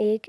1